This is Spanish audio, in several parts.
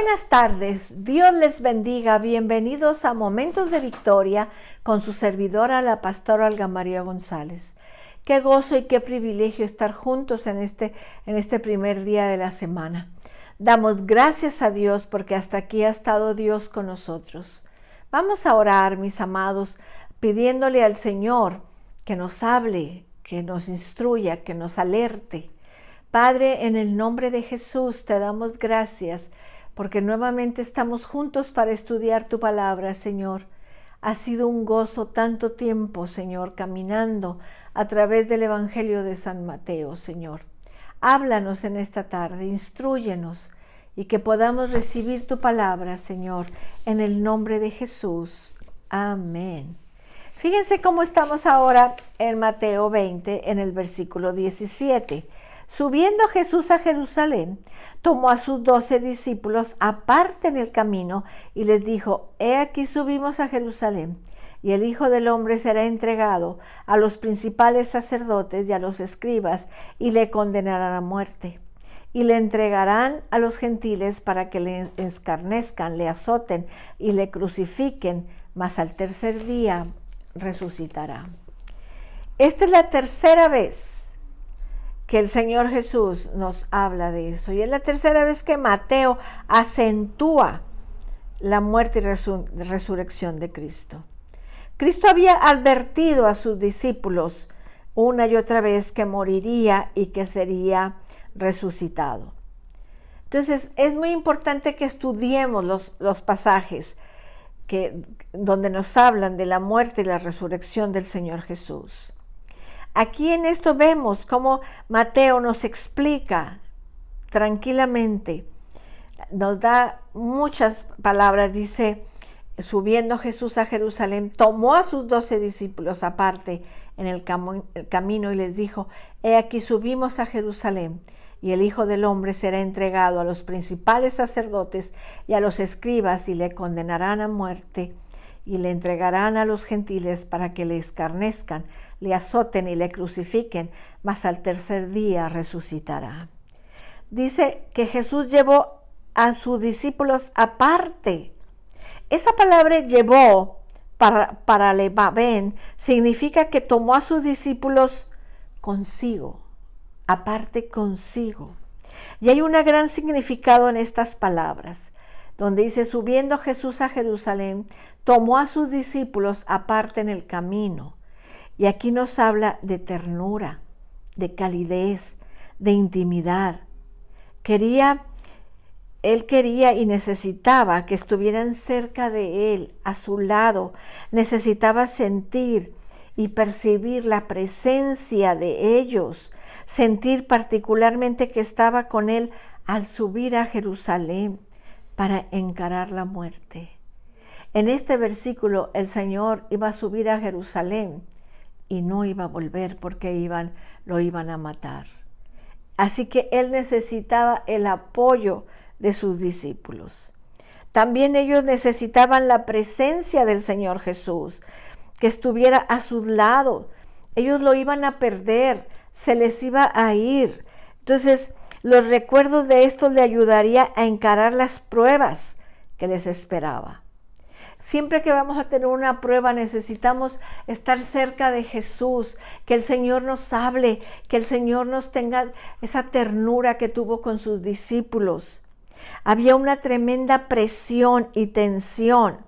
Buenas tardes, Dios les bendiga, bienvenidos a Momentos de Victoria con su servidora, la pastora Olga María González. Qué gozo y qué privilegio estar juntos en este primer día de la semana. Damos gracias a Dios porque hasta aquí ha estado Dios con nosotros. Vamos a orar, mis amados, pidiéndole al Señor que nos hable, que nos instruya, que nos alerte. Padre, en el nombre de Jesús te damos gracias porque nuevamente estamos juntos para estudiar tu palabra, Señor. Ha sido un gozo tanto tiempo, Señor, caminando a través del Evangelio de San Mateo, Señor. Háblanos en esta tarde, instrúyenos y que podamos recibir tu palabra, Señor, en el nombre de Jesús. Amén. Fíjense cómo estamos ahora en Mateo 20, en el versículo 17. Subiendo Jesús a Jerusalén, tomó a sus 12 discípulos aparte en el camino y les dijo: He aquí subimos a Jerusalén, y el Hijo del Hombre será entregado a los principales sacerdotes y a los escribas, y le condenarán a muerte. Y le entregarán a los gentiles para que le escarnezcan, le azoten y le crucifiquen, mas al tercer día resucitará. Esta es la tercera vez que el Señor Jesús nos habla de eso. Y es la tercera vez que Mateo acentúa la muerte y resurrección de Cristo. Cristo había advertido a sus discípulos una y otra vez que moriría y que sería resucitado. Entonces es muy importante que estudiemos los pasajes donde nos hablan de la muerte y la resurrección del Señor Jesús. Aquí en esto vemos cómo Mateo nos explica tranquilamente, nos da muchas palabras. Dice: subiendo Jesús a Jerusalén, tomó a sus 12 discípulos aparte en el camino y les dijo: He aquí subimos a Jerusalén, y el Hijo del Hombre será entregado a los principales sacerdotes y a los escribas, y le condenarán a muerte, y le entregarán a los gentiles para que le escarnezcan, le azoten y le crucifiquen, mas al tercer día resucitará. Dice que Jesús llevó a sus discípulos aparte. Esa palabra llevó para levaben significa que tomó a sus discípulos consigo, aparte consigo. Y hay un gran significado en estas palabras, donde dice: subiendo Jesús a Jerusalén, tomó a sus discípulos aparte en el camino. Y aquí nos habla de ternura, de calidez, de intimidad. Él quería y necesitaba que estuvieran cerca de él, a su lado. Necesitaba sentir y percibir la presencia de ellos, sentir particularmente que estaba con él al subir a Jerusalén para encarar la muerte. En este versículo el Señor iba a subir a Jerusalén y no iba a volver porque lo iban a matar. Así que él necesitaba el apoyo de sus discípulos. También ellos necesitaban la presencia del Señor Jesús, que estuviera a su lado. Ellos lo iban a perder, se les iba a ir. Entonces, los recuerdos de esto le ayudaría a encarar las pruebas que les esperaba. Siempre que vamos a tener una prueba necesitamos estar cerca de Jesús, que el Señor nos hable, que el Señor nos tenga esa ternura que tuvo con sus discípulos. Había una tremenda presión y tensión.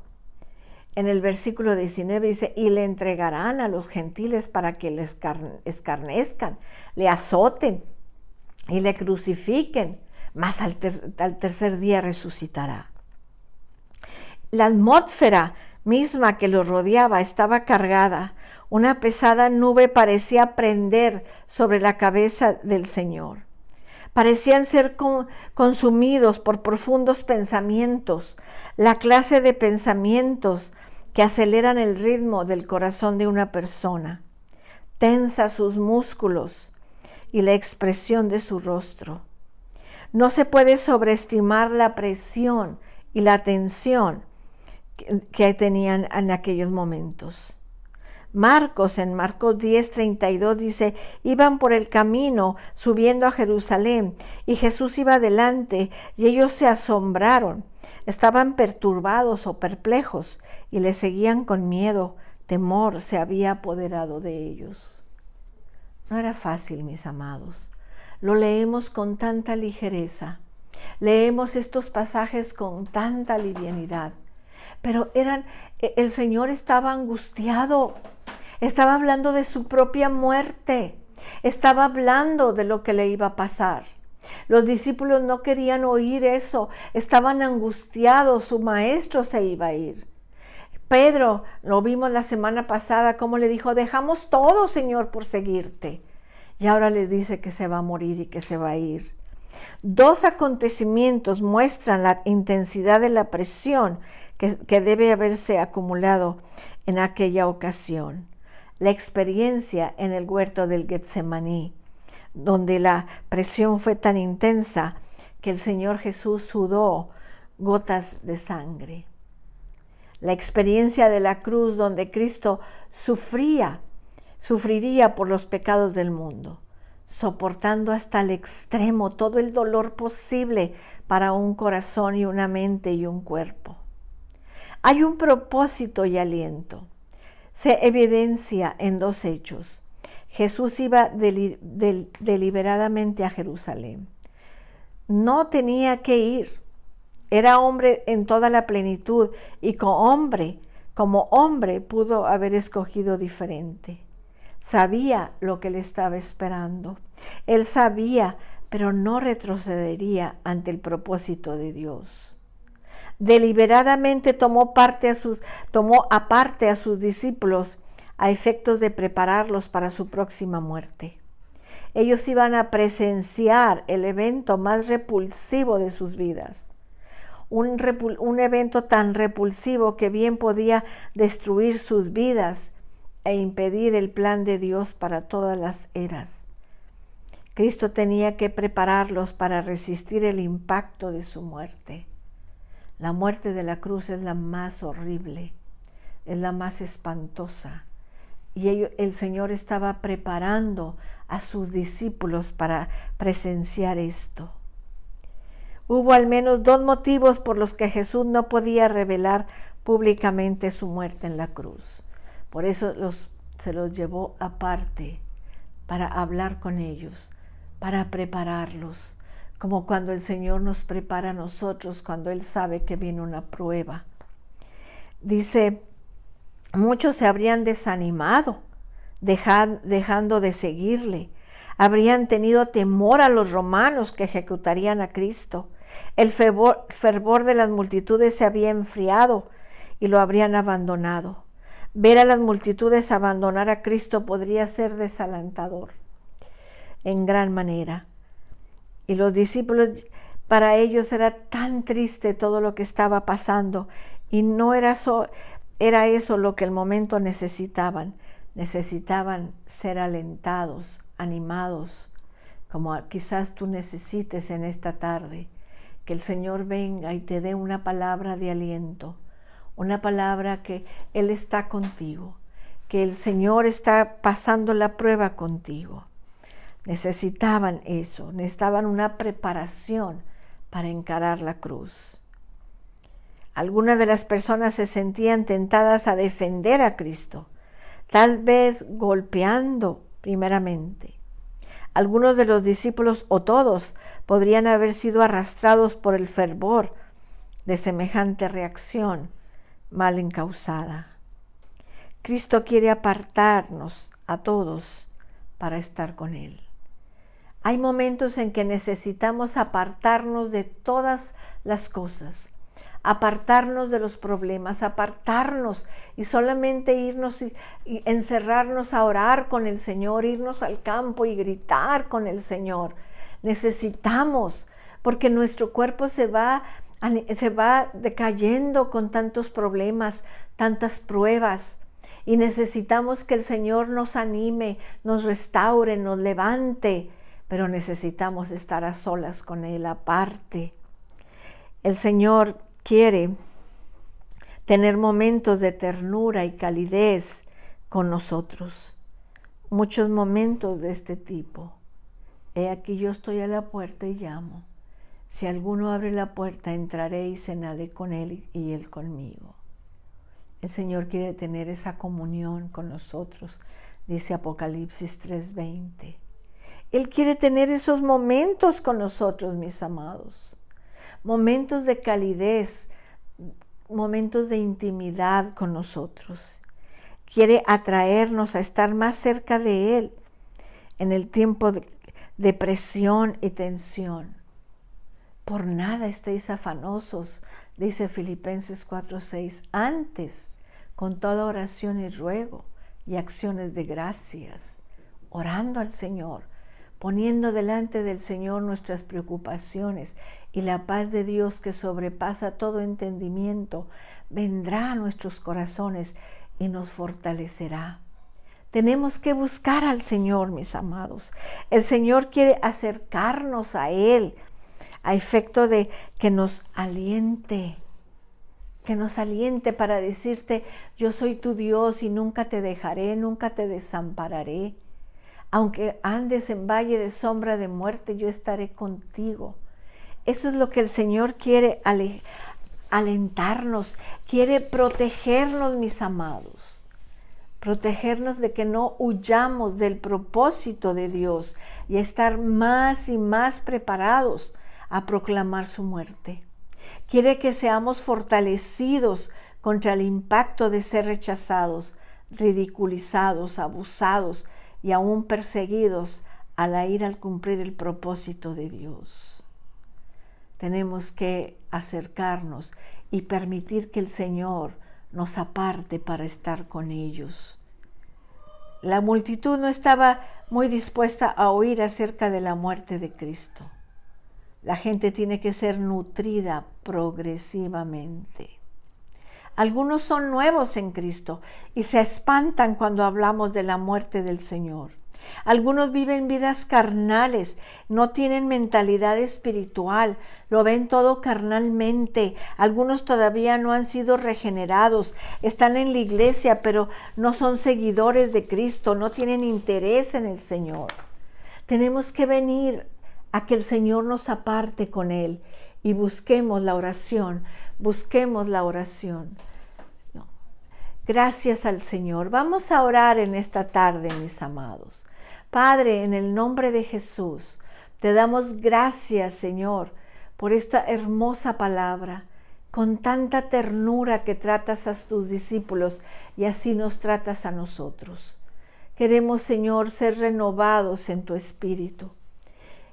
En el versículo 19 dice: y le entregarán a los gentiles para que le escarnezcan, le azoten y le crucifiquen, mas al tercer día resucitará. La atmósfera misma que lo rodeaba estaba cargada. Una pesada nube parecía prender sobre la cabeza del Señor. Parecían ser consumidos por profundos pensamientos, la clase de pensamientos que aceleran el ritmo del corazón de una persona. Tensa sus músculos y la expresión de su rostro. No se puede sobreestimar la presión y la tensión que tenían en aquellos momentos. Marcos, en Marcos 10:32 dice, iban por el camino subiendo a Jerusalén y Jesús iba adelante y ellos se asombraron, estaban perturbados o perplejos y le seguían con miedo, temor se había apoderado de ellos. No era fácil, mis amados. Lo leemos con tanta ligereza, leemos estos pasajes con tanta livianidad, pero el Señor estaba angustiado, estaba hablando de su propia muerte, estaba hablando de lo que le iba a pasar. Los discípulos no querían oír eso, estaban angustiados, su maestro se iba a ir. Pedro, lo vimos la semana pasada, cómo le dijo, dejamos todo, Señor, por seguirte. Y ahora le dice que se va a morir y que se va a ir. Dos acontecimientos muestran la intensidad de la presión que debe haberse acumulado en aquella ocasión. La experiencia en el huerto del Getsemaní, donde la presión fue tan intensa que el Señor Jesús sudó gotas de sangre. La experiencia de la cruz, donde Cristo sufriría por los pecados del mundo, soportando hasta el extremo todo el dolor posible para un corazón y una mente y un cuerpo. Hay un propósito y aliento. Se evidencia en dos hechos. Jesús iba deliberadamente a Jerusalén. No tenía que ir. Era hombre en toda la plenitud y como hombre pudo haber escogido diferente. Sabía lo que le estaba esperando. Él sabía, pero no retrocedería ante el propósito de Dios. Deliberadamente tomó aparte a sus discípulos a efectos de prepararlos para su próxima muerte. Ellos iban a presenciar el evento más repulsivo de sus vidas. Un evento tan repulsivo que bien podía destruir sus vidas e impedir el plan de Dios para todas las eras. Cristo tenía que prepararlos para resistir el impacto de su muerte. La muerte de la cruz es la más horrible, es la más espantosa. Y el Señor estaba preparando a sus discípulos para presenciar esto. Hubo al menos dos motivos por los que Jesús no podía revelar públicamente su muerte en la cruz. Por eso se los llevó aparte para hablar con ellos, para prepararlos, como cuando el Señor nos prepara a nosotros, cuando Él sabe que viene una prueba. Dice, muchos se habrían desanimado, dejando de seguirle. Habrían tenido temor a los romanos que ejecutarían a Cristo. El fervor de las multitudes se había enfriado y lo habrían abandonado. Ver a las multitudes abandonar a Cristo podría ser desalentador en gran manera. Y los discípulos, para ellos era tan triste todo lo que estaba pasando y no era eso lo que el momento necesitaban. Necesitaban ser alentados, animados, como quizás tú necesites en esta tarde. Que el Señor venga y te dé una palabra de aliento, una palabra que Él está contigo, que el Señor está pasando la prueba contigo. Necesitaban eso, necesitaban una preparación para encarar la cruz. Algunas de las personas se sentían tentadas a defender a Cristo, tal vez golpeando primeramente. Algunos de los discípulos, o todos, podrían haber sido arrastrados por el fervor de semejante reacción mal encausada. Cristo quiere apartarnos a todos para estar con Él. Hay momentos en que necesitamos apartarnos de todas las cosas, apartarnos de los problemas, apartarnos y solamente irnos y encerrarnos a orar con el Señor, irnos al campo y gritar con el Señor. Necesitamos, porque nuestro cuerpo se va decayendo con tantos problemas, tantas pruebas, y necesitamos que el Señor nos anime, nos restaure, nos levante, pero necesitamos estar a solas con Él aparte. El Señor quiere tener momentos de ternura y calidez con nosotros. Muchos momentos de este tipo. He aquí yo estoy a la puerta y llamo. Si alguno abre la puerta, entraré y cenaré con él y él conmigo. El Señor quiere tener esa comunión con nosotros, dice Apocalipsis 3:20. Él quiere tener esos momentos con nosotros, mis amados. Momentos de calidez, momentos de intimidad con nosotros. Quiere atraernos a estar más cerca de Él en el tiempo de presión y tensión. Por nada estéis afanosos, dice Filipenses 4:6. Antes, con toda oración y ruego y acciones de gracias, orando al Señor, poniendo delante del Señor nuestras preocupaciones, y la paz de Dios que sobrepasa todo entendimiento vendrá a nuestros corazones y nos fortalecerá. Tenemos que buscar al Señor, mis amados. El Señor quiere acercarnos a Él a efecto de que nos aliente para decirte: yo soy tu Dios y nunca te dejaré, nunca te desampararé. Aunque andes en valle de sombra de muerte, yo estaré contigo. Eso es lo que el Señor quiere alentarnos, quiere protegernos, mis amados. Protegernos de que no huyamos del propósito de Dios y estar más y más preparados a proclamar su muerte. Quiere que seamos fortalecidos contra el impacto de ser rechazados, ridiculizados, abusados y aún perseguidos al ir al cumplir el propósito de Dios. Tenemos que acercarnos y permitir que el Señor nos aparte para estar con ellos. La multitud no estaba muy dispuesta a oír acerca de la muerte de Cristo. La gente tiene que ser nutrida progresivamente. Algunos son nuevos en Cristo y se espantan cuando hablamos de la muerte del Señor. Algunos viven vidas carnales, no tienen mentalidad espiritual, lo ven todo carnalmente. Algunos todavía no han sido regenerados, están en la iglesia, pero no son seguidores de Cristo, no tienen interés en el Señor. Tenemos que venir a que el Señor nos aparte con Él y busquemos la oración, No. Gracias al Señor. Vamos a orar en esta tarde, mis amados. Padre, en el nombre de Jesús, te damos gracias, Señor, por esta hermosa palabra, con tanta ternura que tratas a tus discípulos y así nos tratas a nosotros. Queremos, Señor, ser renovados en tu espíritu.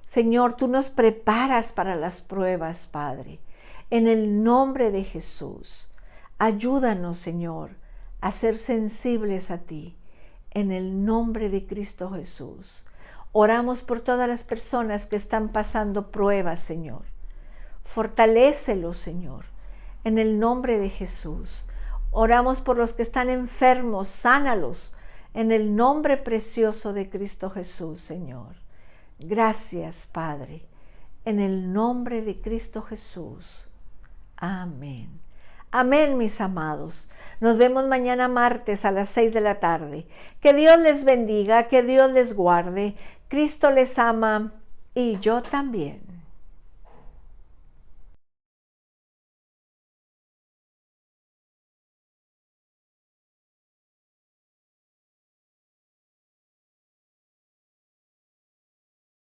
Señor, tú nos preparas para las pruebas, Padre. En el nombre de Jesús, ayúdanos, Señor, a ser sensibles a ti. En el nombre de Cristo Jesús. Oramos por todas las personas que están pasando pruebas, Señor. Fortalécelos, Señor. En el nombre de Jesús. Oramos por los que están enfermos, sánalos. En el nombre precioso de Cristo Jesús, Señor. Gracias, Padre. En el nombre de Cristo Jesús. Amén. Amén, mis amados. Nos vemos mañana martes a las 6 de la tarde. Que Dios les bendiga, que Dios les guarde. Cristo les ama y yo también.